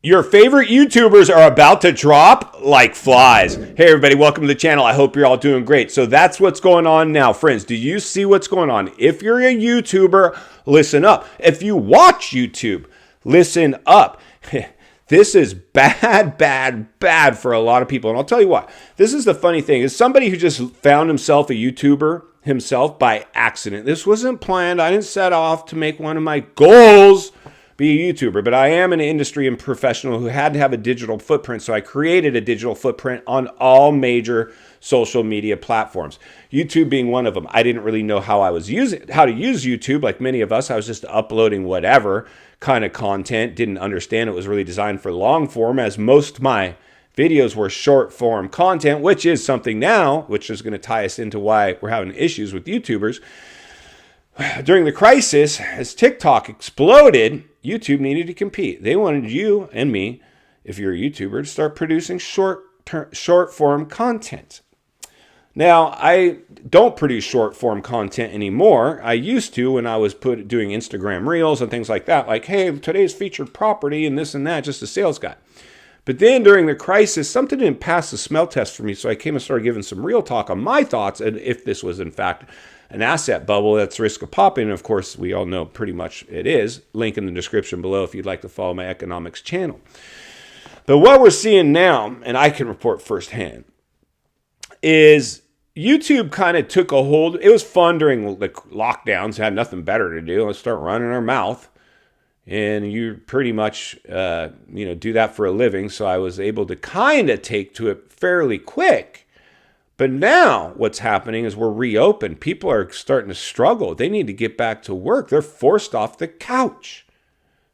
Your favorite YouTubers are about to drop like flies. Hey, everybody, welcome to the channel. I hope you're all doing great. So that's what's going on now. Friends, do you see what's going on? If you're a YouTuber, listen up. If you watch YouTube, listen up. This is bad for a lot of people. And I'll tell you what, this is the funny thing, is somebody who just found himself a YouTuber himself by accident. This wasn't planned. I didn't set off to make one of my goals be a YouTuber, but I am an industry and professional who had to have a digital footprint, so I created a digital footprint on all major social media platforms. YouTube being one of them. I didn't really know how to use YouTube, like many of us. I was just uploading whatever kind of content, didn't understand it was really designed for long form, as most of my videos were short form content, which is something now, which is going to tie us into why we're having issues with YouTubers. During the crisis, as TikTok exploded, YouTube needed to compete. They wanted you and me, if you're a YouTuber, to start producing short form content. Now, I don't produce short form content anymore. I used to when I was doing Instagram Reels and things like that, like, hey, today's featured property and this and that, just a sales guy. But then during the crisis, something didn't pass the smell test for me, so I came and started giving some real talk on my thoughts, and if this was in fact an asset bubble that's risk of popping. And of course, we all know pretty much it is. Link in the description below if you'd like to follow my economics channel. But what we're seeing now, and I can report firsthand, is YouTube kind of took a hold. It was fun during the lockdowns. Had nothing better to do. Let's start running our mouth. And you pretty much, do that for a living. So I was able to kind of take to it fairly quick. But now what's happening is we're reopened. People are starting to struggle. They need to get back to work. They're forced off the couch.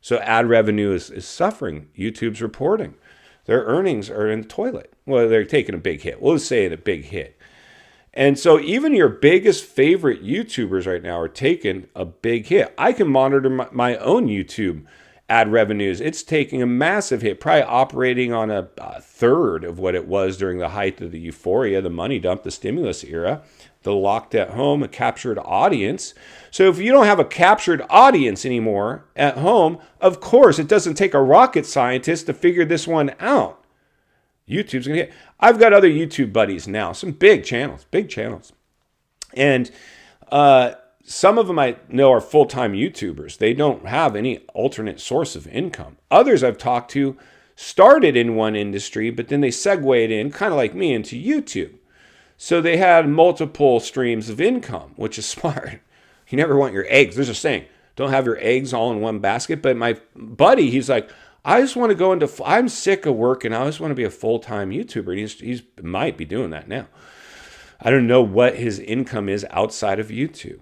So ad revenue is suffering. YouTube's reporting. Their earnings are in the toilet. Well, they're taking a big hit. We'll just say a big hit. And so even your biggest favorite YouTubers right now are taking a big hit. I can monitor my own YouTube ad revenues. It's taking a massive hit, probably operating on a third of what it was during the height of the euphoria, the money dump, the stimulus era, the locked at home, a captured audience. So if you don't have a captured audience anymore at home, of course, it doesn't take a rocket scientist to figure this one out. YouTube's going to hit. I've got other YouTube buddies now, some big channels. And some of them I know are full-time YouTubers. They don't have any alternate source of income. Others I've talked to started in one industry, but then they segued in, kind of like me, into YouTube. So they had multiple streams of income, which is smart. You never want your eggs. There's a saying, don't have your eggs all in one basket. But my buddy, he's like, I just want to go into, I'm sick of work and I just want to be a full-time YouTuber. And he might be doing that now. I don't know what his income is outside of YouTube.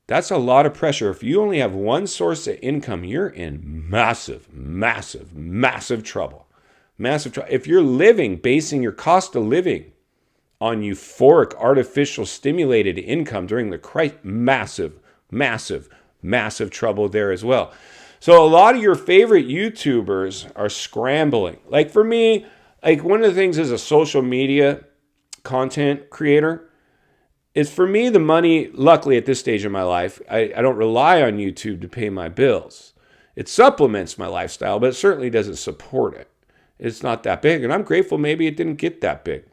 That's a lot of pressure. If you only have one source of income, you're in massive trouble. If you're basing your cost of living on euphoric, artificial, stimulated income during the crisis, massive trouble there as well. So a lot of your favorite YouTubers are scrambling. Like for me, like one of the things as a social media content creator, is for me, the money, luckily at this stage in my life, I don't rely on YouTube to pay my bills. It supplements my lifestyle, but it certainly doesn't support it. It's not that big, and I'm grateful maybe it didn't get that big.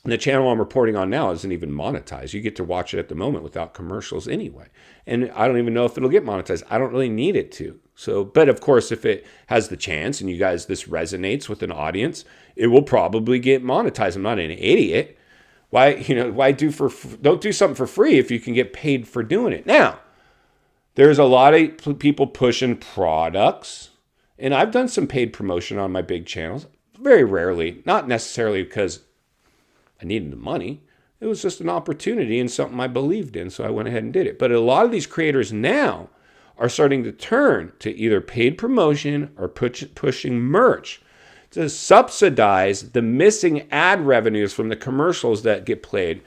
And the channel I'm reporting on now isn't even monetized. You get to watch it at the moment without commercials anyway. And I don't even know if it'll get monetized. I don't really need it to. So, but of course, if it has the chance and you guys, this resonates with an audience, it will probably get monetized. I'm not an idiot. Why don't do something for free if you can get paid for doing it? Now, there's a lot of people pushing products, and I've done some paid promotion on my big channels. Very rarely, not necessarily because I needed the money. It was just an opportunity and something I believed in, so I went ahead and did it. But a lot of these creators now are starting to turn to either paid promotion or pushing merch to subsidize the missing ad revenues from the commercials that get played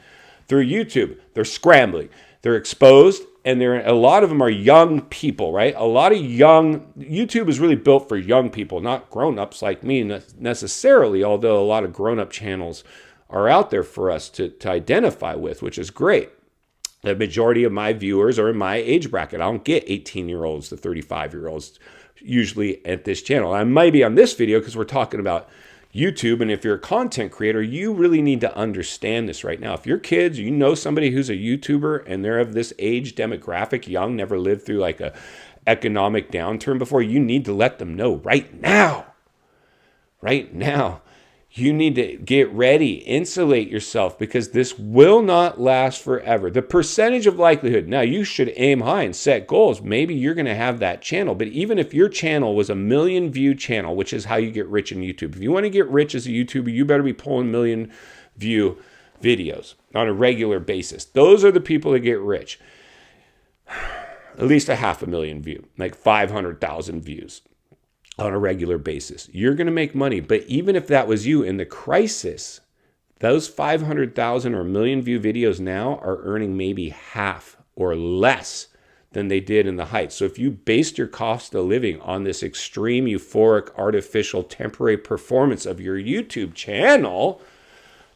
through YouTube. They're scrambling. They're exposed, and a lot of them are young people, right? YouTube is really built for young people, not grown-ups like me necessarily, although a lot of grown-up channels are out there for us to identify with, which is great. The majority of my viewers are in my age bracket. I don't get 18-year-olds to 35-year-olds usually at this channel. I might be on this video because we're talking about YouTube, and if you're a content creator, you really need to understand this right now. If your kids, you know somebody who's a YouTuber and they're of this age demographic, young, never lived through like a economic downturn before, you need to let them know right now. Right now. You need to get ready, insulate yourself, because this will not last forever. The percentage of likelihood, now you should aim high and set goals. Maybe you're going to have that channel, but even if your channel was a 1 million view channel, which is how you get rich in YouTube. If you want to get rich as a YouTuber, you better be pulling 1 million view videos on a regular basis. Those are the people that get rich. At least a 500,000 view, like 500,000 views on a regular basis. You're going to make money. But even if that was you in the crisis, those 500,000 or 1 million view videos now are earning maybe half or less than they did in the height. So if you based your cost of living on this extreme, euphoric, artificial, temporary performance of your YouTube channel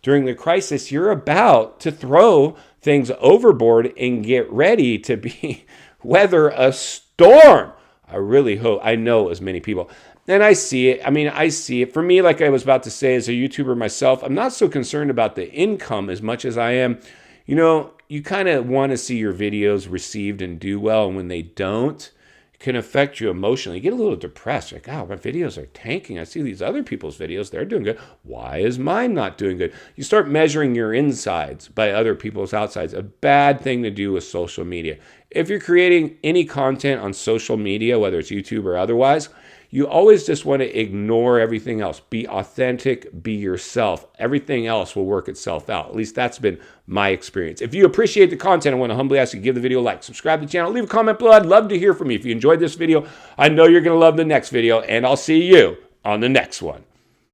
during the crisis, you're about to throw things overboard and get ready to be weather a storm. I really hope, I know as many people, and I see it. I mean, I see it. For me, like I was about to say, as a YouTuber myself, I'm not so concerned about the income as much as I am, you kind of want to see your videos received and do well, and when they don't, it can affect you emotionally. You get a little depressed, like, oh, my videos are tanking. I see these other people's videos, they're doing good. Why is mine not doing good? You start measuring your insides by other people's outsides. A bad thing to do with social media. If you're creating any content on social media, whether it's YouTube or otherwise, you always just want to ignore everything else. Be authentic, be yourself. Everything else will work itself out. At least that's been my experience. If you appreciate the content, I want to humbly ask you to give the video a like, subscribe to the channel, leave a comment below. I'd love to hear from you. If you enjoyed this video, I know you're going to love the next video, and I'll see you on the next one.